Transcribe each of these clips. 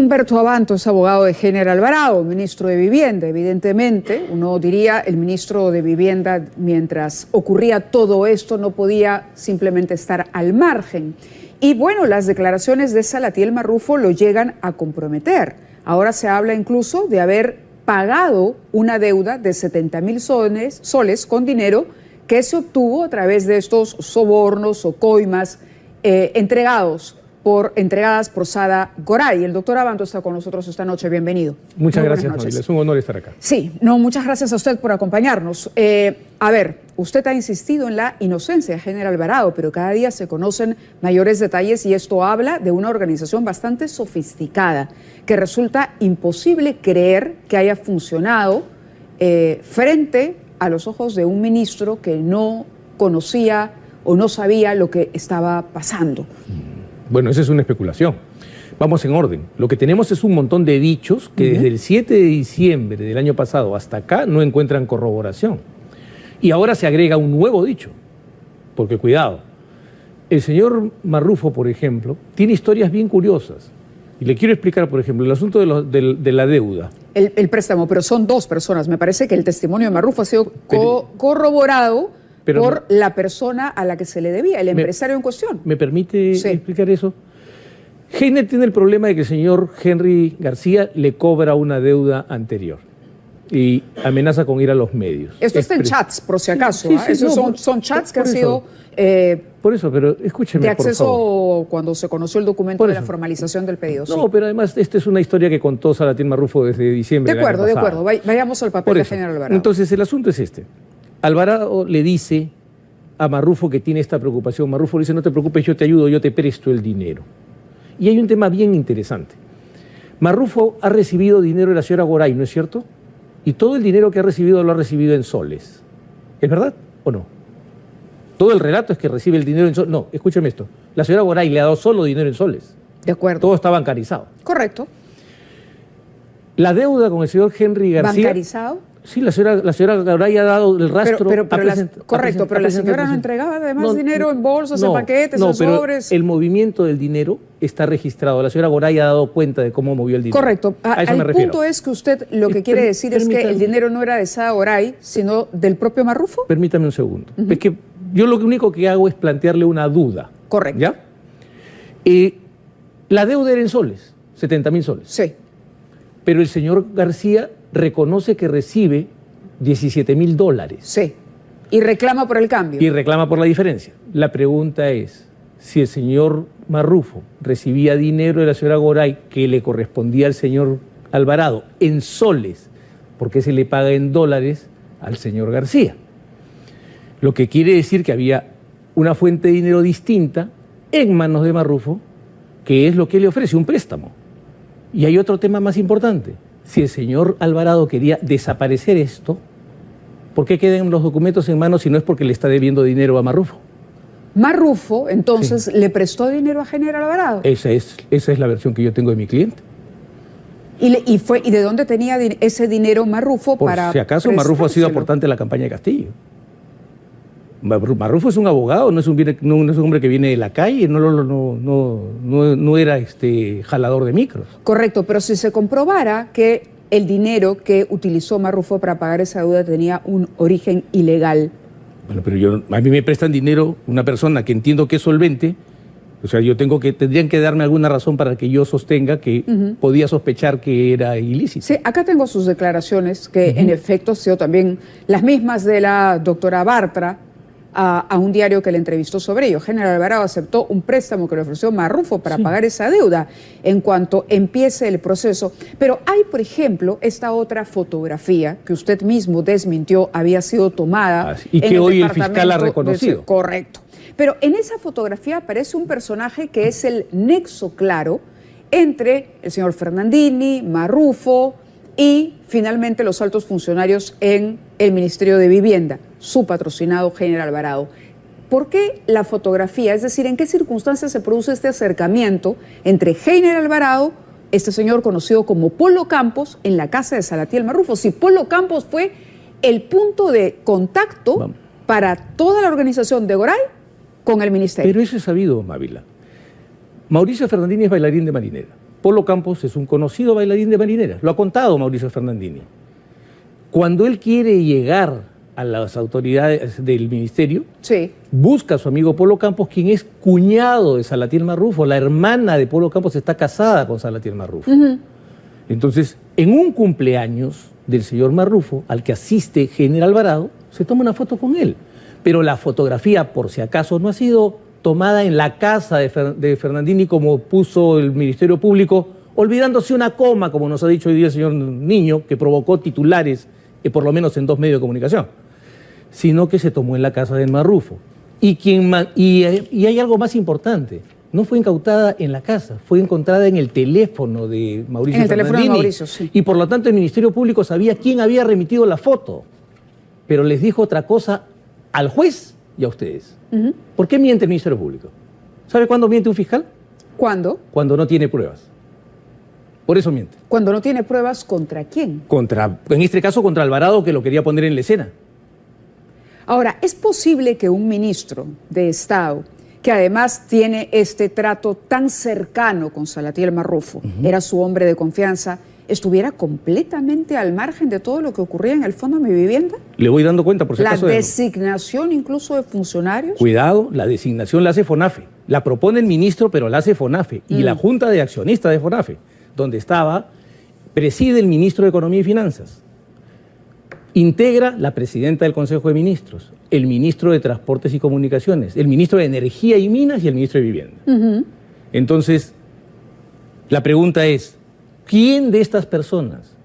Humberto Abanto es abogado de Heiner Alvarado, ministro de Vivienda. Evidentemente, uno diría, el ministro de Vivienda, mientras ocurría todo esto, no podía simplemente estar al margen. Y bueno, las declaraciones de Salatiel Marrufo lo llegan a comprometer. Ahora se habla incluso de haber pagado una deuda de 70.000 soles con dinero que se obtuvo a través de estos sobornos o coimas entregadas por Sada Goray. El doctor Abanto está con nosotros esta noche. Bienvenido. Muchas gracias, Mabila. Es un honor estar acá. Sí, no, muchas gracias a usted por acompañarnos. A ver, usted ha insistido en la inocencia de Heiner Alvarado, pero cada día se conocen mayores detalles y esto habla de una organización bastante sofisticada que resulta imposible creer que haya funcionado frente a los ojos de un ministro que no conocía o no sabía lo que estaba pasando. Bueno, esa es una especulación. Vamos en orden. Lo que tenemos es un montón de dichos que desde el 7 de diciembre del año pasado hasta acá no encuentran corroboración. Y ahora se agrega un nuevo dicho. Porque cuidado, el señor Marrufo, por ejemplo, tiene historias bien curiosas. Y le quiero explicar, por ejemplo, el asunto de la deuda. El préstamo, pero son dos personas. Me parece que el testimonio de Marrufo ha sido corroborado por la persona a la que se le debía, el empresario en cuestión. ¿Me permite explicar eso? Heiner tiene el problema de que el señor Henry García le cobra una deuda anterior y amenaza con ir a los medios. Esto está en chats, por si acaso. Esos son chats que han sido por eso, pero escúcheme, de acceso por favor. Cuando se conoció el documento de la formalización del pedido. No, pero además esta es una historia que contó Salatiel Marrufo desde diciembre del año pasado. De acuerdo. Vayamos al papel de Heiner Alvarado. Entonces, el asunto es este. Alvarado le dice a Marrufo que tiene esta preocupación. Marrufo le dice, no te preocupes, yo te ayudo, yo te presto el dinero. Y hay un tema bien interesante. Marrufo ha recibido dinero de la señora Goray, ¿no es cierto? Y todo el dinero que ha recibido lo ha recibido en soles. ¿Es verdad o no? Todo el relato es que recibe el dinero en soles. No, escúcheme esto. La señora Goray le ha dado solo dinero en soles. De acuerdo. Todo está bancarizado. Correcto. La deuda con el señor Henry García... ¿Bancarizado? Sí, la señora Goray ha dado el rastro. Correcto, pero la señora no entregaba además dinero en bolsas, en paquetes, en sobres. Pero el movimiento del dinero está registrado. La señora Goray ha dado cuenta de cómo movió el dinero. Correcto. A eso me refiero. El punto es que usted lo que quiere decir es que el dinero no era de Sada Goray, sino del propio Marrufo. Permítame un segundo. Es que yo lo único que hago es plantearle una duda. Correcto. ¿Ya? La deuda era en soles, 70.000 soles. Sí. Pero el señor García reconoce que recibe 17.000 dólares. Sí. Y reclama por el cambio. Y reclama por la diferencia. La pregunta es, si el señor Marrufo recibía dinero de la señora Goray que le correspondía al señor Alvarado en soles, ¿por qué se le paga en dólares al señor García? Lo que quiere decir que había una fuente de dinero distinta en manos de Marrufo, que es lo que le ofrece, un préstamo. Y hay otro tema más importante. Si el señor Alvarado quería desaparecer esto, ¿por qué quedan los documentos en manos si no es porque le está debiendo dinero a Marrufo? Marrufo, entonces, ¿le prestó dinero a Heiner Alvarado? Esa es la versión que yo tengo de mi cliente. ¿Y de dónde tenía ese dinero Marrufo para Por si acaso, Marrufo ha sido aportante en la campaña de Castillo. Marrufo es un abogado, no es un hombre que viene de la calle, no era jalador de micros. Correcto, pero si se comprobara que el dinero que utilizó Marrufo para pagar esa deuda tenía un origen ilegal. Bueno, pero a mí me prestan dinero una persona que entiendo que es solvente, o sea, tendrían que darme alguna razón para que yo sostenga que podía sospechar que era ilícito. Sí, acá tengo sus declaraciones que en efecto han sido también las mismas de la doctora Bartra, a un diario que le entrevistó sobre ello. Heiner Alvarado aceptó un préstamo que le ofreció Marrufo para pagar esa deuda en cuanto empiece el proceso. Pero hay, por ejemplo, esta otra fotografía que usted mismo desmintió había sido tomada. Y que hoy el fiscal ha reconocido. Correcto. Pero en esa fotografía aparece un personaje que es el nexo claro entre el señor Fernandini, Marrufo y finalmente los altos funcionarios en el Ministerio de Vivienda, su patrocinado Heiner Alvarado. ¿Por qué la fotografía? Es decir, ¿en qué circunstancias se produce este acercamiento entre Heiner Alvarado, este señor conocido como Polo Campos, en la casa de Salatiel Marrufo? Si Polo Campos fue el punto de contacto para toda la organización de Goray con el ministerio. Pero eso es sabido, Mávila. Mauricio Fernandini es bailarín de marinera. Polo Campos es un conocido bailarín de marineras, lo ha contado Mauricio Fernandini. Cuando él quiere llegar a las autoridades del ministerio, Sí. busca a su amigo Polo Campos, quien es cuñado de Salatiel Marrufo. La hermana de Polo Campos está casada con Salatiel Marrufo. Entonces, en un cumpleaños del señor Marrufo, al que asiste General Alvarado, se toma una foto con él. Pero la fotografía, por si acaso, no ha sido tomada en la casa de Fernandini, como puso el Ministerio Público, olvidándose una coma, como nos ha dicho hoy día el señor Niño, que provocó titulares, por lo menos en 2 medios de comunicación, sino que se tomó en la casa del Marrufo. Y hay algo más importante. No fue incautada en la casa, fue encontrada en el teléfono de Mauricio Fernandini. En el teléfono de Mauricio, sí. Y por lo tanto el Ministerio Público sabía quién había remitido la foto. Pero les dijo otra cosa al juez y a ustedes. ¿Por qué miente el Ministerio Público? ¿Sabe cuándo miente un fiscal? ¿Cuándo? Cuando no tiene pruebas. Por eso miente. Cuando no tiene pruebas, ¿contra quién? En este caso contra Alvarado, que lo quería poner en la escena. Ahora, ¿es posible que un ministro de Estado, que además tiene este trato tan cercano con Salatiel Marrufo, era su hombre de confianza, estuviera completamente al margen de todo lo que ocurría en el Fondo de Mi Vivienda? Le voy dando cuenta, por si La acaso. designación incluso de funcionarios. Cuidado, la designación la hace FONAFE. La propone el ministro, pero la hace FONAFE. Y la Junta de Accionistas de FONAFE, donde preside el ministro de Economía y Finanzas. Integra la presidenta del Consejo de Ministros, el ministro de Transportes y Comunicaciones, el ministro de Energía y Minas y el ministro de Vivienda. Entonces, la pregunta es, ¿quién de estas personas,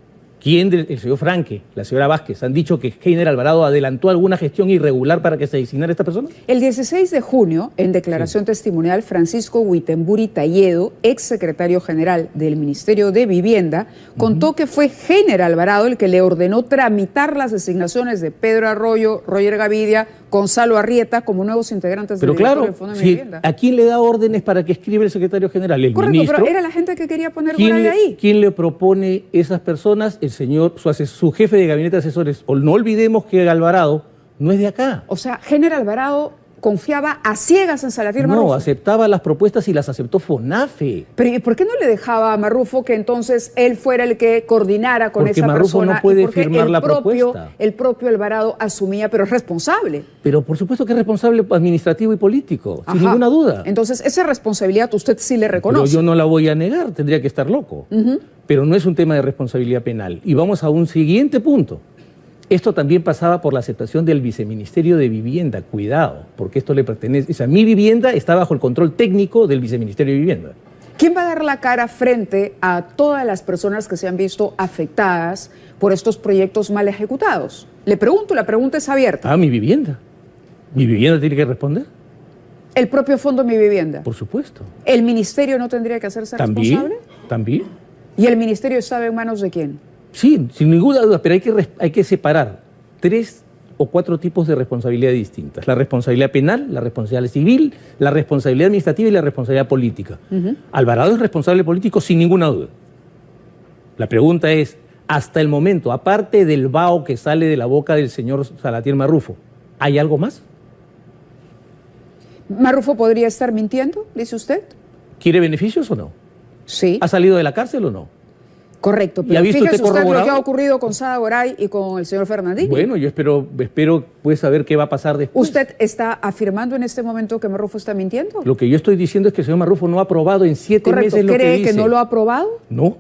el señor Franque, la señora Vázquez, han dicho que General Alvarado adelantó alguna gestión irregular para que se designara esta persona? El 16 de junio, en declaración testimonial, Francisco Huitemburi Talledo, ex secretario general del Ministerio de Vivienda, contó que fue General Alvarado el que le ordenó tramitar las designaciones de Pedro Arroyo, Roger Gavidia, Gonzalo Arrieta como nuevos integrantes del Claro, Fondo de Mi Vivienda. ¿a quién le da órdenes para que escriba el secretario general? El Correcto, ministro. pero era la gente que quería poner por ahí. ¿Quién le propone esas personas? El señor, su jefe de gabinete de asesores. No olvidemos que Alvarado no es de acá. O sea, General Alvarado confiaba a ciegas en Salatiel Marrufo. No, aceptaba las propuestas y las aceptó FONAFE. Pero ¿y por qué no le dejaba a Marrufo que entonces él fuera el que coordinara con Porque esa Marrufo persona? no puede ¿Y por qué firmar la propuesta? El propio Alvarado asumía, pero es responsable. Pero por supuesto que es responsable administrativo y político, sin Ajá. ninguna duda. Entonces, esa responsabilidad usted sí le reconoce. Pero yo no la voy a negar, tendría que estar loco. Pero no es un tema de responsabilidad penal. Y vamos a un siguiente punto. Esto también pasaba por la aceptación del Viceministerio de Vivienda. Cuidado, porque esto le pertenece. O sea, mi vivienda está bajo el control técnico del Viceministerio de Vivienda. ¿Quién va a dar la cara frente a todas las personas que se han visto afectadas por estos proyectos mal ejecutados? Le pregunto, la pregunta es abierta. Ah, mi vivienda. ¿Mi vivienda tiene que responder? ¿El propio Fondo Mi Vivienda? Por supuesto. ¿El ministerio no tendría que hacerse responsable? También. ¿Y el ministerio estaba en manos de quién? Sí, sin ninguna duda, pero hay que separar 3 o 4 tipos de responsabilidad distintas. La responsabilidad penal, la responsabilidad civil, la responsabilidad administrativa y la responsabilidad política. Alvarado es responsable político sin ninguna duda. La pregunta es, hasta el momento, aparte del vaho que sale de la boca del señor Salatiel Marrufo, ¿hay algo más? ¿Marrufo podría estar mintiendo, dice usted? ¿Quiere beneficios o no? Sí. ¿Ha salido de la cárcel o no? Correcto, ¿Y ha pero visto fíjese usted usted lo corroborado? que ha ocurrido con Sada Goray y con el señor Fernandini. Bueno, yo espero pues saber qué va a pasar después. ¿Usted está afirmando en este momento que Marrufo está mintiendo? Lo que yo estoy diciendo es que el señor Marrufo no ha aprobado en 7 Correcto, meses lo que ¿cree dice. que no lo ha aprobado? No.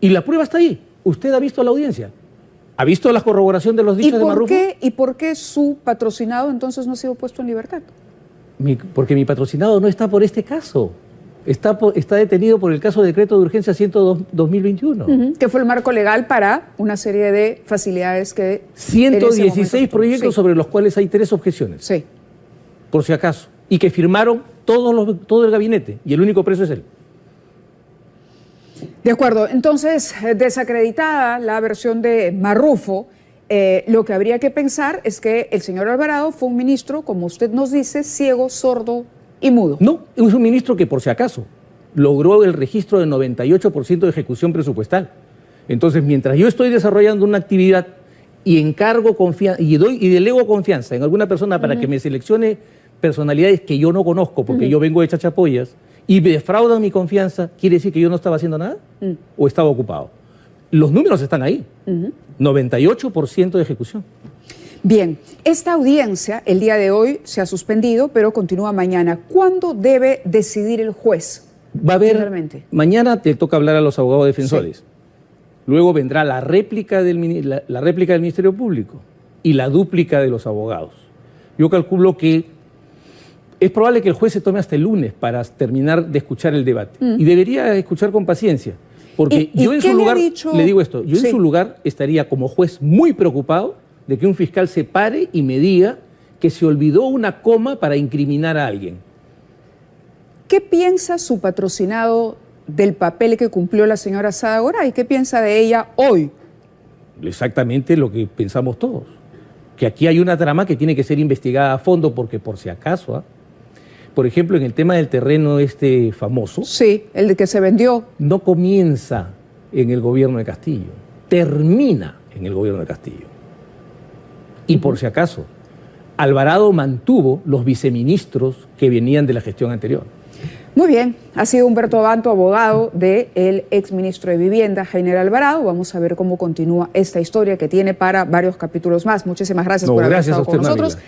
Y la prueba está ahí. Usted ha visto la audiencia. ¿Ha visto la corroboración de los dichos de Marrufo? ¿Y por qué su patrocinado entonces no ha sido puesto en libertad? Porque mi patrocinado no está por este caso. Está detenido por el caso de decreto de urgencia 102-2021. Que fue el marco legal para una serie de facilidades que... 116 proyectos sobre los cuales hay 3 objeciones. Sí. Por si acaso. Y que firmaron todo el gabinete. Y el único preso es él. De acuerdo. Entonces, desacreditada la versión de Marrufo, lo que habría que pensar es que el señor Alvarado fue un ministro, como usted nos dice, ciego, sordo y mudo. No, es un ministro que por si acaso logró el registro del 98% de ejecución presupuestal. Entonces, mientras yo estoy desarrollando una actividad y encargo confianza y delego confianza en alguna persona para que me seleccione personalidades que yo no conozco, porque yo vengo de chachapoyas y defraudan mi confianza, ¿quiere decir que yo no estaba haciendo nada? ¿O estaba ocupado? Los números están ahí. 98% de ejecución. Bien, esta audiencia el día de hoy se ha suspendido, pero continúa mañana. ¿Cuándo debe decidir el juez? Va a haber, finalmente? mañana te toca hablar a los abogados defensores. Sí. Luego vendrá la réplica del Ministerio Público y la dúplica de los abogados. Yo calculo que es probable que el juez se tome hasta el lunes para terminar de escuchar el debate. Y debería escuchar con paciencia. Porque yo en su lugar, le digo esto, yo en su lugar estaría como juez muy preocupado de que un fiscal se pare y me diga que se olvidó una coma para incriminar a alguien. ¿Qué piensa su patrocinado del papel que cumplió la señora Sada Goray? ¿Qué piensa de ella hoy? Exactamente lo que pensamos todos. Que aquí hay una trama que tiene que ser investigada a fondo porque por si acaso, por ejemplo, en el tema del terreno famoso. Sí, el de que se vendió. No comienza en el gobierno de Castillo, termina en el gobierno de Castillo. Y por si acaso, Alvarado mantuvo los viceministros que venían de la gestión anterior. Muy bien, ha sido Humberto Abanto, abogado del exministro de Vivienda, Heiner Alvarado. Vamos a ver cómo continúa esta historia que tiene para varios capítulos más. Muchísimas gracias por haber estado con nosotros.